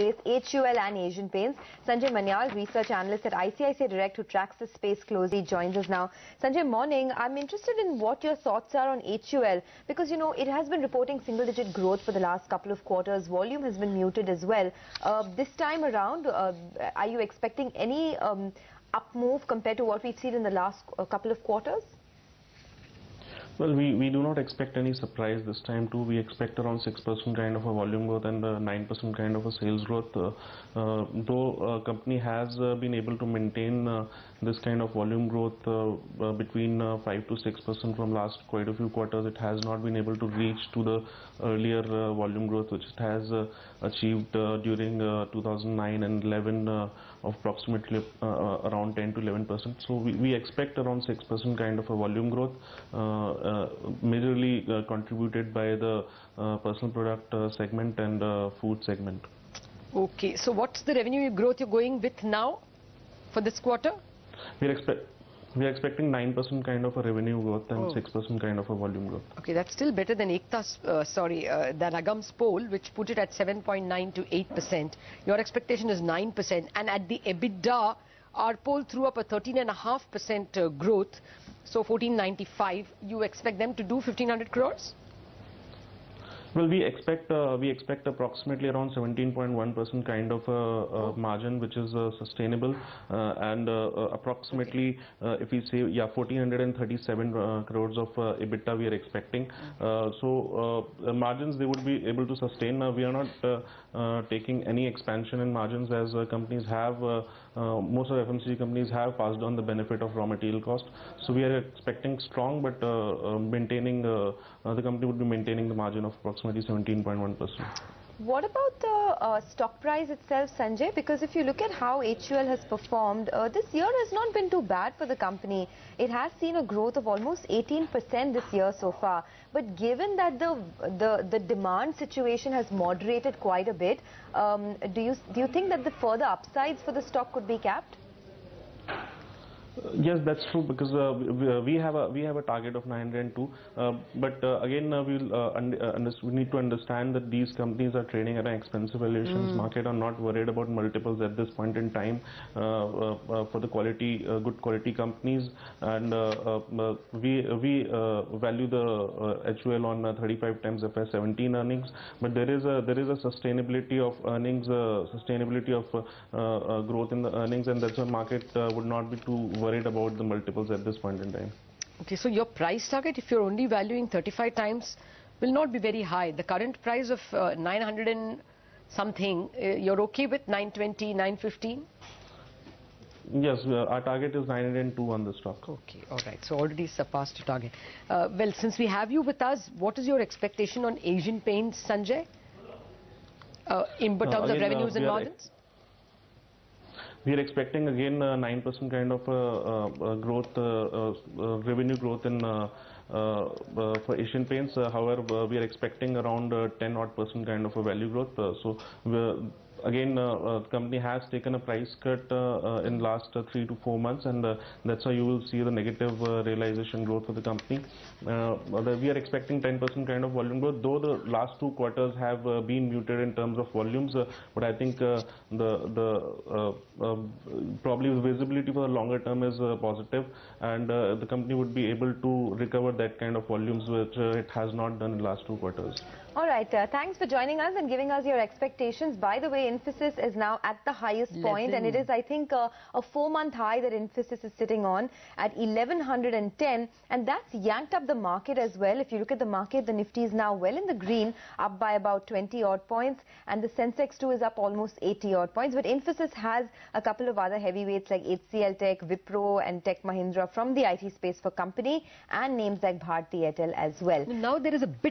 space, HUL and Asian Paints. Sanjay Manyal, research analyst at ICICI Direct, who tracks the space closely, joins us now. Sanjay, morning. I'm interested in what your thoughts are on HUL because, you know, it has been reporting single-digit growth for the last couple of quarters. Volume has been muted as well. This time around, are you expecting any up move compared to what we've seen in the last couple of quarters? Well, we do not expect any surprise this time too. We expect around 6% kind of a volume growth and 9% kind of a sales growth. Though company has been able to maintain this kind of volume growth between 5 to 6% from last quite a few quarters, it has not been able to reach to the earlier volume growth which it has achieved during 2009 and 11 of approximately around 10 to 11%. So we expect around 6% kind of a volume growth. Majorly contributed by the personal product segment and food segment. Okay, so what's the revenue growth you're going with now for this quarter? We are expecting 9% kind of a revenue growth and 6% kind of a volume growth. Okay, that's still better than than Agam's poll, which put it at 7.9 to 8%. Your expectation is 9%, and at the EBITDA, our poll threw up a 13.5% growth. So 1495, you expect them to do 1500 crores? Well, we expect approximately around 17.1% kind of a margin, which is sustainable, and approximately if we say 1437 crores of EBITDA we are expecting. So margins they would be able to sustain. We are not taking any expansion in margins as companies have. Most of the FMCG companies have passed on the benefit of raw material cost. So we are expecting strong, but maintaining the company would be maintaining the margin of approximately 17.1%. What about the stock price itself, Sanjay? Because if you look at how HUL has performed, this year has not been too bad for the company. It has seen a growth of almost 18% this year so far. But given that the demand situation has moderated quite a bit, do you think that the further upsides for the stock could be capped? Yes, that's true, because we have a target of 902, but again we need to understand that these companies are trading at an expensive valuations. Market are not worried about multiples at this point in time for the quality good quality companies, and we value the HUL on 35 times FY 17 earnings, but there is a sustainability of earnings, sustainability of growth in the earnings, and that's why market would not be too worried about the multiples at this point in time. Okay, so your price target, if you're only valuing 35 times, will not be very high. The current price of 900 and something, you're okay with 920, 915? Yes, our target is 902 on the stock. Okay, all right. So already surpassed your target. Well, since we have you with us, what is your expectation on Asian Paints, Sanjay? In terms of revenues and margins? We are expecting again 9% kind of growth, revenue growth in for Asian Paints. However, we are expecting around 10% kind of a value growth. So again, company has taken a price cut in last 3 to 4 months, and that's why you will see the negative realization growth for the company. We are expecting 10% kind of volume growth, though the last 2 quarters have been muted in terms of volumes, but I think probably the visibility for the longer term is positive, and the company would be able to recover that kind of volumes which it has not done in the last 2 quarters. All right, thanks for joining us and giving us your expectations. By the way, Infosys is now at the highest point, and it is, I think, a 4-month high that Infosys is sitting on at 1110, and that's yanked up the market as well. If you look at the market, the Nifty is now well in the green, up by about 20 odd points, and the Sensex too is up almost 80 odd points. But Infosys has a couple of other heavyweights like HCL Tech, Wipro and Tech Mahindra from the IT space for company, and names like Bharti Airtel as well. Now there is a bit